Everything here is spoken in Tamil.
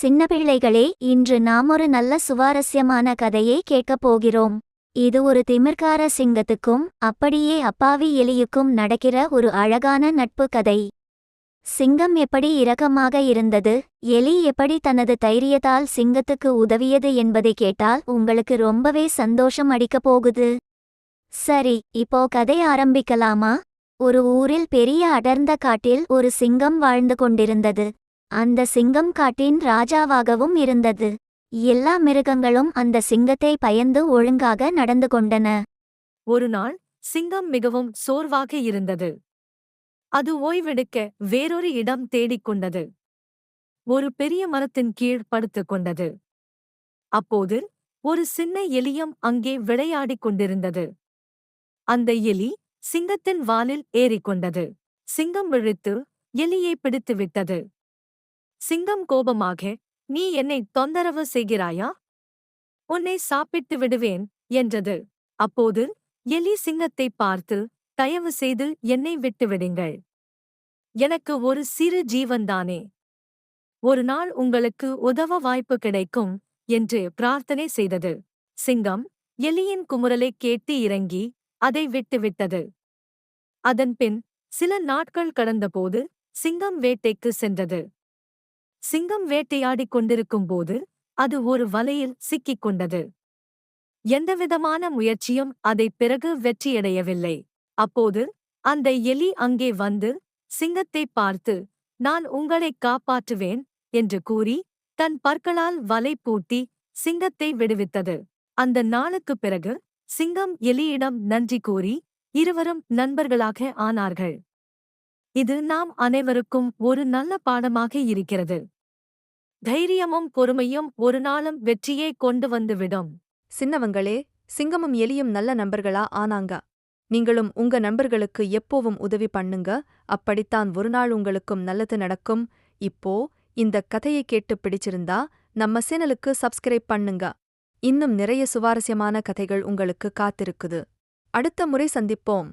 சின்ன பிள்ளைகளே, இன்று நாம் ஒரு நல்ல சுவாரஸ்யமான கதையை கேட்கப் போகிறோம். இது ஒரு திமிர்கார சிங்கத்துக்கும் அப்படியே அப்பாவி எலியுக்கும் நடக்கிற ஒரு அழகான நட்பு கதை. சிங்கம் எப்படி இரக்கமாக இருந்தது, எலி எப்படி தனது தைரியத்தால் சிங்கத்துக்கு உதவியது என்பதை கேட்டால் உங்களுக்கு ரொம்பவே சந்தோஷம் அடிக்கப் போகுது. சரி, இப்போ கதை ஆரம்பிக்கலாமா? ஒரு ஊரில் பெரிய அடர்ந்த காட்டில் ஒரு சிங்கம் வாழ்ந்து கொண்டிருந்தது. அந்த சிங்கம் காட்டின் ராஜாவாகவும் இருந்தது. எல்லா மிருகங்களும் அந்த சிங்கத்தை பயந்து ஒழுங்காக நடந்து கொண்டன. ஒரு நாள் சிங்கம் மிகவும் சோர்வாக இருந்தது. அது ஓய்வெடுக்க வேறொரு இடம் தேடிக் கொண்டது. ஒரு பெரிய மரத்தின் கீழ் படுத்துக் கொண்டது. அப்போது ஒரு சின்ன எலியும் அங்கே விளையாடிக் கொண்டிருந்தது. அந்த எலி சிங்கத்தின் வாலில் ஏறிக்கொண்டது. சிங்கம் விழித்து எலியை பிடித்துவிட்டது. சிங்கம் கோபமாக, "நீ என்னை தொந்தரவு செய்கிறாயா? உன்னை சாப்பிட்டு விடுவேன்" என்றது. அப்போது எலி சிங்கத்தை பார்த்து, "தயவு செய்து என்னை விட்டுவிடுங்கள். எனக்கு ஒரு சிறு ஜீவன்தானே. ஒரு நாள் உங்களுக்கு உதவ வாய்ப்பு கிடைக்கும்" என்று பிரார்த்தனை செய்தது. சிங்கம் எலியின் குமுறலைக் கேட்டு இறங்கி அதை விட்டுவிட்டது. அதன்பின் சில நாட்கள் கடந்தபோது சிங்கம் வேட்டைக்கு சென்றது. சிங்கம் வேட்டையாடிக் கொண்டிருக்கும்போது அது ஒரு வலையில் சிக்கிக் கொண்டது. எந்தவிதமான முயற்சியும் அதைப் பிறகு வெற்றியடையவில்லை. அப்போது அந்த எலி அங்கே வந்து சிங்கத்தை பார்த்து, "நான் உங்களைக் காப்பாற்றுவேன்" என்று கூறி தன் பற்களால் வலை பூட்டி சிங்கத்தை விடுவித்தது. அந்த நாளுக்குப் பிறகு சிங்கம் எலியிடம் நன்றி கூறி இருவரும் நண்பர்களாக ஆனார்கள். இது நாம் அனைவருக்கும் ஒரு நல்ல பாடமாக இருக்கிறது. தைரியமும் பொறுமையும் ஒரு நாளும் வெற்றியை கொண்டு வந்துவிடும். சின்னவங்களே, சிங்கமும் எலியும் நல்ல நண்பர்களா ஆனாங்க. நீங்களும் உங்க நண்பர்களுக்கு எப்போவும் உதவி பண்ணுங்க. அப்படித்தான் ஒரு நாள் உங்களுக்கும் நல்லது நடக்கும். இப்போ இந்த கதையை கேட்டு பிடிச்சிருந்தா நம்ம சேனலுக்கு சப்ஸ்கிரைப் பண்ணுங்க. இன்னும் நிறைய சுவாரஸ்யமான கதைகள் உங்களுக்கு காத்திருக்குது. அடுத்த முறை சந்திப்போம்.